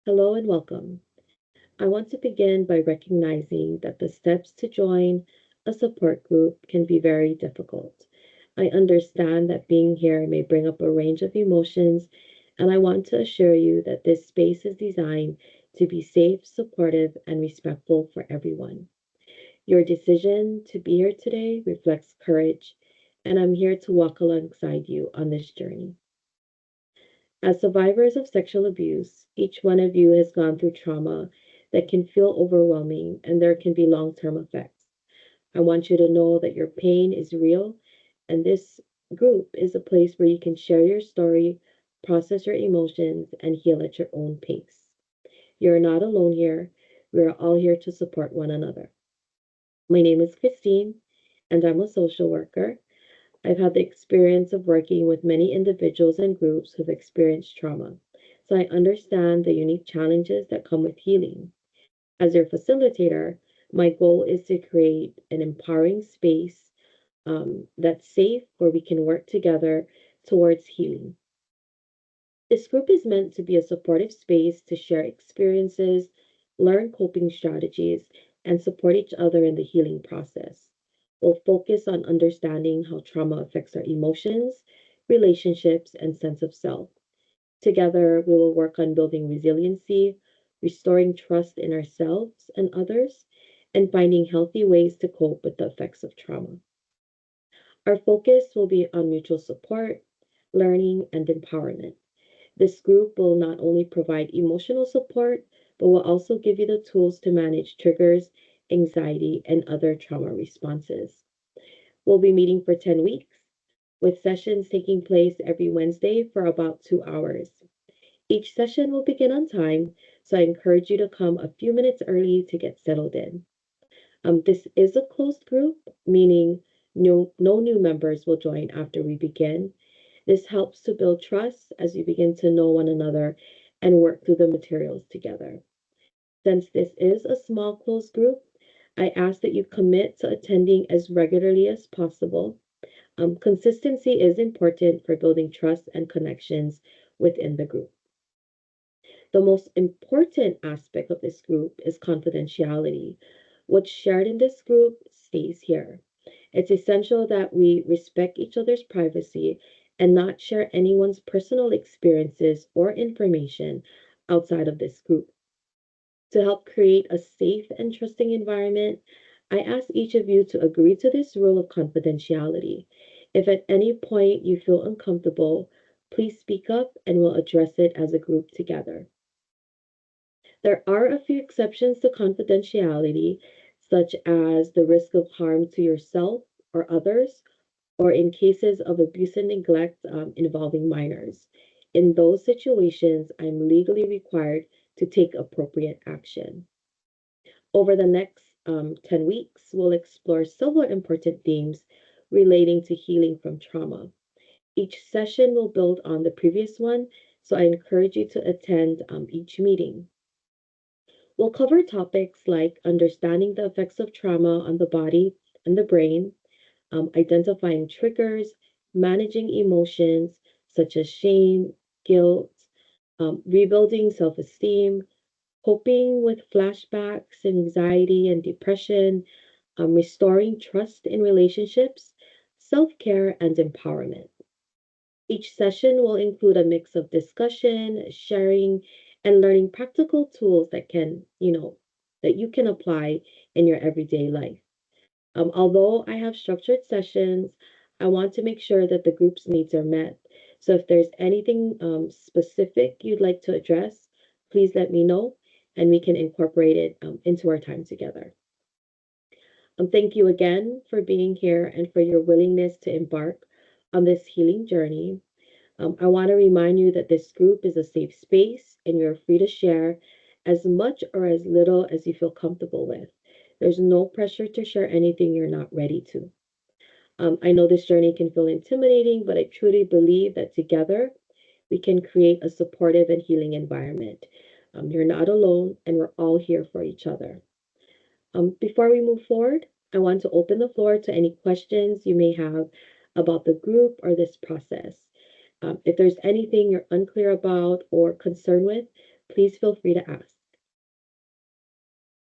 Hello and welcome. I want to begin by recognizing that the steps to join a support group can be very difficult. I understand that being here may bring up a range of emotions, and I want to assure you that this space is designed to be safe, supportive, and respectful for everyone. Your decision to be here today reflects courage, and I'm here to walk alongside you on this journey. As survivors of sexual abuse, each one of you has gone through trauma that can feel overwhelming and there can be long term effects. I want you to know that your pain is real, and this group is a place where you can share your story, process your emotions, and heal at your own pace. You're not alone here. We are all here to support one another. My name is Christine, and I'm a social worker. I've had the experience of working with many individuals and groups who've experienced trauma, so I understand the unique challenges that come with healing. As your facilitator, my goal is to create an empowering space that's safe where we can work together towards healing. This group is meant to be a supportive space to share experiences, learn coping strategies, and support each other in the healing process. We'll focus on understanding how trauma affects our emotions, relationships, and sense of self. Together, we will work on building resiliency, restoring trust in ourselves and others, and finding healthy ways to cope with the effects of trauma. Our focus will be on mutual support, learning, and empowerment. This group will not only provide emotional support, but will also give you the tools to manage triggers, anxiety, and other trauma responses. We'll be meeting for 10 weeks, with sessions taking place every Wednesday for about 2 hours. Each session will begin on time, so I encourage you to come a few minutes early to get settled in. This is a closed group, meaning no new members will join after we begin. This helps to build trust as you begin to know one another and work through the materials together. Since this is a small closed group, I ask that you commit to attending as regularly as possible. Consistency is important for building trust and connections within the group. The most important aspect of this group is confidentiality. What's shared in this group stays here. It's essential that we respect each other's privacy and not share anyone's personal experiences or information outside of this group. To help create a safe and trusting environment, I ask each of you to agree to this rule of confidentiality. If at any point you feel uncomfortable, please speak up and we'll address it as a group together. There are a few exceptions to confidentiality, such as the risk of harm to yourself or others, or in cases of abuse and neglect involving minors. In those situations, I'm legally required to take appropriate action. Over the next 10 weeks, we'll explore several important themes relating to healing from trauma. Each session will build on the previous one, so I encourage you to attend each meeting. We'll cover topics like understanding the effects of trauma on the body and the brain, identifying triggers, managing emotions such as shame, guilt, rebuilding self esteem, coping with flashbacks, anxiety, and depression, restoring trust in relationships, self care, and empowerment. Each session will include a mix of discussion, sharing, and learning practical tools that you can apply in your everyday life. Although I have structured sessions, I want to make sure that the group's needs are met. So if there's anything specific you'd like to address, please let me know and we can incorporate it into our time together. Thank you again for being here and for your willingness to embark on this healing journey. I want to remind you that this group is a safe space and you're free to share as much or as little as you feel comfortable with. There's no pressure to share anything you're not ready to. I know this journey can feel intimidating, but I truly believe that together we can create a supportive and healing environment. You're not alone, and we're all here for each other. Before we move forward, I want to open the floor to any questions you may have about the group or this process. If there's anything you're unclear about or concerned with, please feel free to ask.